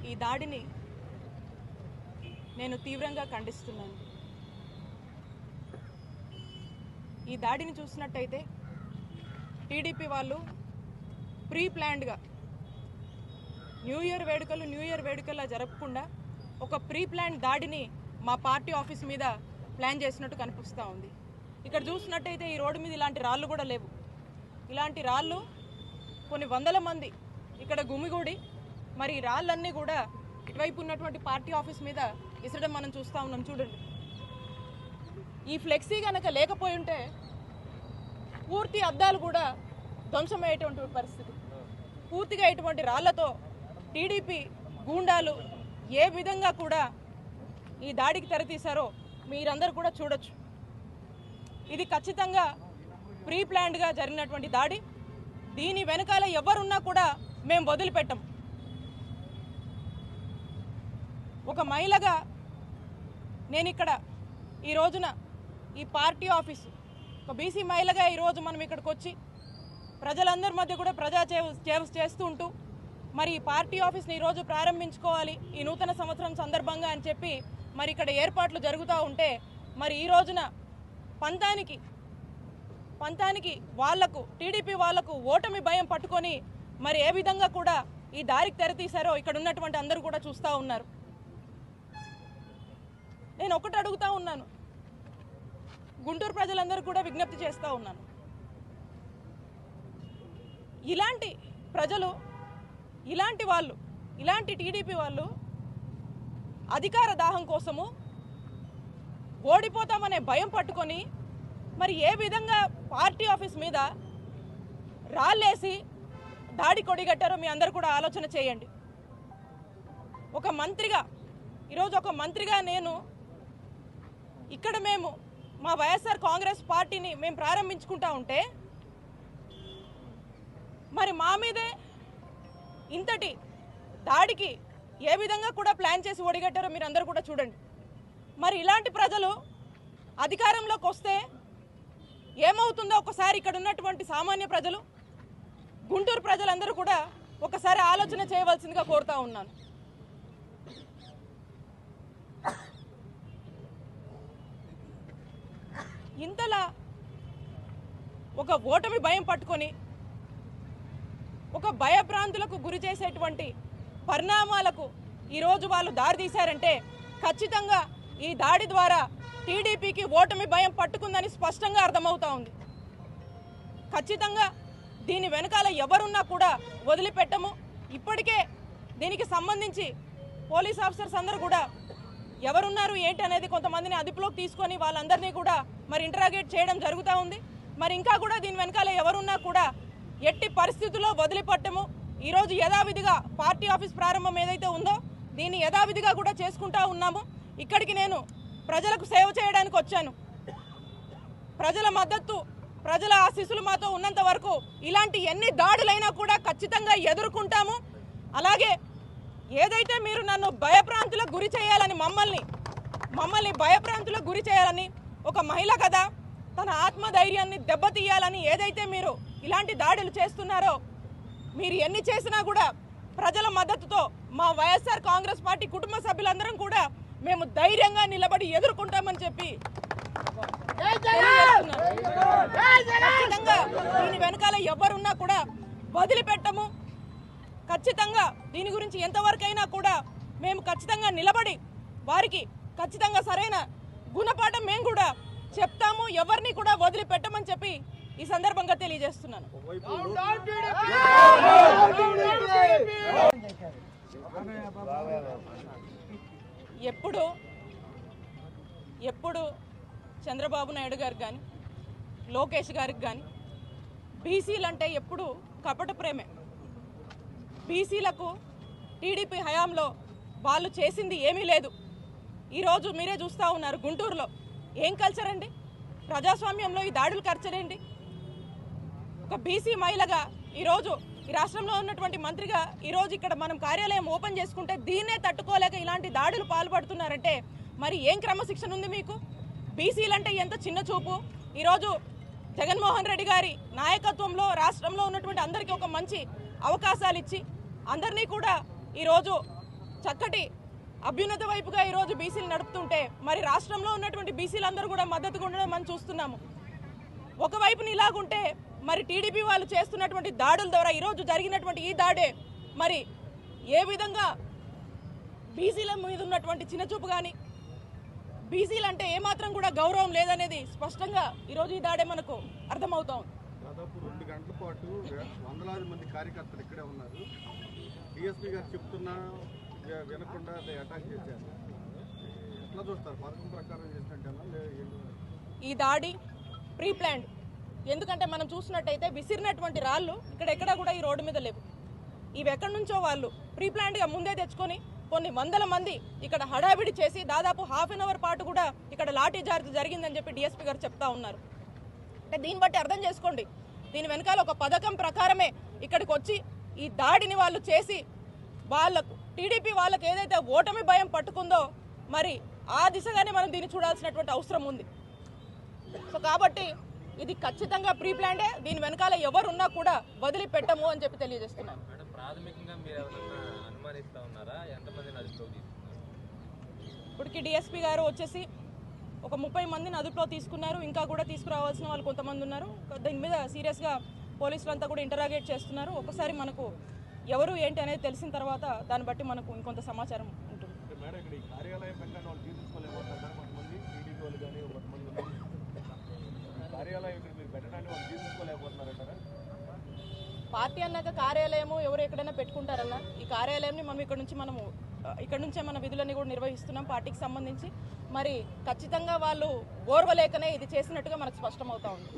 ఈ దాడిని నేను తీవ్రంగా ఖండిస్తున్నాను. ఈ దాడిని చూసినట్టయితే టీడీపీ వాళ్ళు ప్రీ ప్లాన్డ్గా న్యూ ఇయర్ వేడుకలా జరపకుండా ఒక ప్రీ ప్లాన్ దాడిని మా పార్టీ ఆఫీస్ మీద ప్లాన్ చేసినట్టు కనిపిస్తూ ఉంది. ఇక్కడ చూసినట్టయితే ఈ రోడ్డు మీద ఇలాంటి రాళ్ళు కూడా లేవు. ఇలాంటి రాళ్ళు కొన్ని వందల మంది ఇక్కడ గుమిగూడి మరి ఈ రాళ్ళన్నీ కూడా ఇటువైపు ఉన్నటువంటి పార్టీ ఆఫీస్ మీద ఇసడం మనం చూస్తూ ఉన్నాం. చూడండి, ఈ ఫ్లెక్సీ కనుక లేకపోయి ఉంటే పూర్తి అద్దాలు కూడా ధ్వంసమయ్యేటువంటి పరిస్థితి. పూర్తిగా ఇటువంటి రాళ్లతో టీడీపీ గూండాలు ఏ విధంగా కూడా ఈ దాడికి తెరతీశారో మీరందరూ కూడా చూడొచ్చు. ఇది ఖచ్చితంగా ప్రీ ప్లాన్డ్గా జరిగినటువంటి దాడి. దీని వెనకాల ఎవరున్నా కూడా మేము వదిలిపెట్టం. ఒక మహిళగా నేను ఇక్కడ ఈ రోజున ఈ పార్టీ ఆఫీసు ఒక బీసీ మహిళగా ఈరోజు మనం ఇక్కడికి వచ్చి ప్రజలందరి మధ్య కూడా ప్రజా సేవ చేస్తూ ఉంటూ మరి ఈ పార్టీ ఆఫీస్ని ఈరోజు ప్రారంభించుకోవాలి ఈ నూతన సంవత్సరం సందర్భంగా అని చెప్పి మరి ఇక్కడ ఏర్పాట్లు జరుగుతూ ఉంటే మరి ఈ రోజున పంతానికి వాళ్లకు టీడీపీ వాళ్లకు ఓటమి భయం పట్టుకొని మరి ఏ విధంగా కూడా ఈ దారికి తెరతీశారో ఇక్కడ ఉన్నటువంటి అందరూ కూడా చూస్తూ ఉన్నారు. నేను ఒకటి అడుగుతా ఉన్నాను, గుంటూరు ప్రజలందరూ కూడా విజ్ఞప్తి చేస్తూ ఉన్నాను. ఇలాంటి ప్రజలు ఇలాంటి టీడీపీ వాళ్ళు అధికార దాహం కోసము ఓడిపోతామనే భయం పట్టుకొని మరి ఏ విధంగా పార్టీ ఆఫీస్ మీద రాళ్ళేసి దాడి కొడిగట్టారో మీ అందరూ కూడా ఆలోచన చేయండి. ఈరోజు ఒక మంత్రిగా నేను ఇక్కడ మేము మా వైఎస్ఆర్ కాంగ్రెస్ పార్టీని మేము ప్రారంభించుకుంటా ఉంటే మరి మా మీదే ఇంతటి దాడికి ఏ విధంగా కూడా ప్లాన్ చేసి ఒడిగట్టారో మీరు అందరూ కూడా చూడండి. మరి ఇలాంటి ప్రజలు అధికారంలోకి వస్తే ఏమవుతుందో ఒకసారి ఇక్కడ ఉన్నటువంటి సామాన్య ప్రజలు, గుంటూరు ప్రజలందరూ కూడా ఒకసారి ఆలోచన చేయవలసిందిగా కోరుతా ఉన్నాను. ఇంతలా ఒక ఓటమి భయం పట్టుకొని ఒక భయభ్రాంతులకు గురి చేసేటువంటి పరిణామాలకు ఈరోజు వాళ్ళు దారి తీశారంటే ఖచ్చితంగా ఈ దాడి ద్వారా టీడీపీకి ఓటమి భయం పట్టుకుందని స్పష్టంగా అర్థమవుతా ఉంది. ఖచ్చితంగా దీని వెనకాల ఎవరున్నా కూడా వదిలిపెట్టము. ఇప్పటికే దీనికి సంబంధించి పోలీస్ ఆఫీసర్స్ అందరూ కూడా ఎవరున్నారు ఏంటి అనేది కొంతమందిని అదుపులోకి తీసుకొని వాళ్ళందరినీ కూడా మరి ఇంటరాగేట్ చేయడం జరుగుతూ ఉంది. మరి ఇంకా కూడా దీని వెనకాల ఎవరున్నా కూడా ఎట్టి పరిస్థితుల్లో వదిలిపెట్టము. ఈరోజు యథావిధిగా పార్టీ ఆఫీస్ ప్రారంభం ఏదైతే ఉందో దీన్ని యథావిధిగా కూడా చేసుకుంటా ఉన్నాము. ఇక్కడికి నేను ప్రజలకు సేవ చేయడానికి వచ్చాను. ప్రజల మద్దతు, ప్రజల ఆశీస్సులు మాతో ఉన్నంత వరకు ఇలాంటి ఎన్ని దాడులైనా కూడా ఖచ్చితంగా ఎదుర్కొంటాము. అలాగే ఏదైతే మీరు నన్ను భయభ్రాంతులకు గురి చేయాలని మమ్మల్ని భయభ్రాంతులకు గురి చేయాలని ఒక మహిళ కదా తన ఆత్మధైర్యాన్ని దెబ్బతీయాలని ఏదైతే మీరు ఇలాంటి దాడులు చేస్తున్నారో మీరు ఎన్ని చేసినా కూడా ప్రజల మద్దతుతో మా వైఎస్ఆర్ కాంగ్రెస్ పార్టీ కుటుంబ సభ్యులందరం కూడా మేము ధైర్యంగా నిలబడి ఎదుర్కొంటామని చెప్పి ఖచ్చితంగా దీని వెనకాల ఎవరున్నా కూడా వదిలిపెట్టము. ఖచ్చితంగా దీని గురించి ఎంతవరకైనా కూడా మేము ఖచ్చితంగా నిలబడి వారికి ఖచ్చితంగా సరైన గుణపాఠం మేము కూడా చెప్తాము. ఎవరిని కూడా వదిలిపెట్టమని చెప్పి ఈ సందర్భంగా తెలియజేస్తున్నాను. ఎప్పుడు చంద్రబాబు నాయుడు గారికి కానీ లోకేష్ గారికి కానీ బీసీలు అంటే ఎప్పుడు కపట ప్రేమే. బీసీలకు టీడీపీ హయాంలో వాళ్ళు చేసింది ఏమీ లేదు. ఈరోజు మీరే చూస్తూ ఉన్నారు గుంటూరులో ఏం కల్చర్ అండి, ప్రజాస్వామ్యంలో ఈ దాడులు కల్చర్ ఏంటి? ఒక బీసీ మహిళగా ఈరోజు ఈ రాష్ట్రంలో ఉన్నటువంటి మంత్రిగా ఈరోజు ఇక్కడ మనం కార్యాలయం ఓపెన్ చేసుకుంటే దీన్నే తట్టుకోలేక ఇలాంటి దాడులు పాల్పడుతున్నారంటే మరి ఏం క్రమశిక్షణ ఉంది మీకు? బీసీలంటే ఎంత చిన్న చూపు. ఈరోజు జగన్మోహన్ రెడ్డి గారి నాయకత్వంలో రాష్ట్రంలో ఉన్నటువంటి అందరికీ ఒక మంచి అవకాశాలు ఇచ్చి అందరినీ కూడా ఈరోజు చక్కటి అభ్యున్నత వైపుగా ఈరోజు బీసీలు నడుపుతుంటే మరి రాష్ట్రంలో ఉన్నటువంటి బీసీలందరూ కూడా మద్దతుగా ఉండడం మనం చూస్తున్నాము. ఒకవైపున ఇలాగుంటే మరి టీడీపీ వాళ్ళు చేస్తున్నటువంటి దాడుల ద్వారా ఈరోజు జరిగినటువంటి ఈ దాడే మరి ఏ విధంగా బీసీల మీద ఉన్నటువంటి చిన్నచూపు కానీ బీసీలు అంటే ఏమాత్రం కూడా గౌరవం లేదనేది స్పష్టంగా ఈరోజు ఈ దాడే మనకు అర్థమవుతా ఉంది. దాదాపు 2 గంటల పాటు వందలాది మంది కార్యకర్తలు ఇక్కడే ఉన్నారు. డిఎస్పీ గారు చెప్తున్నా వినకుండా అటాక్ చేశారు. ఎట్లా చూస్తారు? పథకం ప్రకారం చేసినట్టేనా? ఈ దాడి ప్రీ ప్లాన్డ్. ఎందుకంటే మనం చూసినట్టయితే విసిరినటువంటి రాళ్ళు ఇక్కడెక్కడ కూడా ఈ రోడ్డు మీద లేవు. ఇవి ఎక్కడి నుంచో వాళ్ళు ప్రీ ప్లాన్డ్గా ముందే తెచ్చుకొని కొన్ని వందల మంది ఇక్కడ హడావిడి చేసి దాదాపు ½ అన్ అవర్ పాటు కూడా ఇక్కడ లాఠీ చార్జ్ జరిగిందని చెప్పి డిఎస్పీ గారు చెప్తా ఉన్నారు. అంటే దీన్ని బట్టి అర్థం చేసుకోండి, దీని వెనకాల ఒక పథకం ప్రకారమే ఇక్కడికి వచ్చి ఈ దాడిని వాళ్ళు చేసి వాళ్ళకు టీడీపీ వాళ్ళకి ఏదైతే ఓటమి భయం పట్టుకుందో మరి ఆ దిశగానే మనం దీన్ని చూడాల్సినటువంటి అవసరం ఉంది. సో కాబట్టి ఇది ఖచ్చితంగా ప్రీ ప్లాన్డే. దీని వెనకాల ఎవరున్నా కూడా వదిలిపెట్టము అని చెప్పి తెలియజేస్తున్నాను. ఇప్పటికి డిఎస్పీ గారు వచ్చేసి ఒక 30 మందిని అదుపులో తీసుకున్నారు. ఇంకా కూడా తీసుకురావాల్సిన వాళ్ళు కొంతమంది ఉన్నారు. దీని మీద సీరియస్గా పోలీసులు అంతా కూడా ఇంటరాగేట్ చేస్తున్నారు. ఒకసారి మనకు ఎవరు ఏంటి అనేది తెలిసిన తర్వాత దాన్ని బట్టి మనకు ఇంకొంత సమాచారం ఉంటుంది. పార్టీ అన్నాక కార్యాలయము ఎవరు ఎక్కడైనా పెట్టుకుంటారన్నా, ఈ కార్యాలయాన్ని మనం ఇక్కడ నుంచే మన విధులన్నీ కూడా నిర్వహిస్తున్నాం పార్టీకి సంబంధించి. మరి ఖచ్చితంగా వాళ్ళు ఓర్వలేకనే ఇది చేసినట్టుగా మనకు స్పష్టమవుతా ఉంది.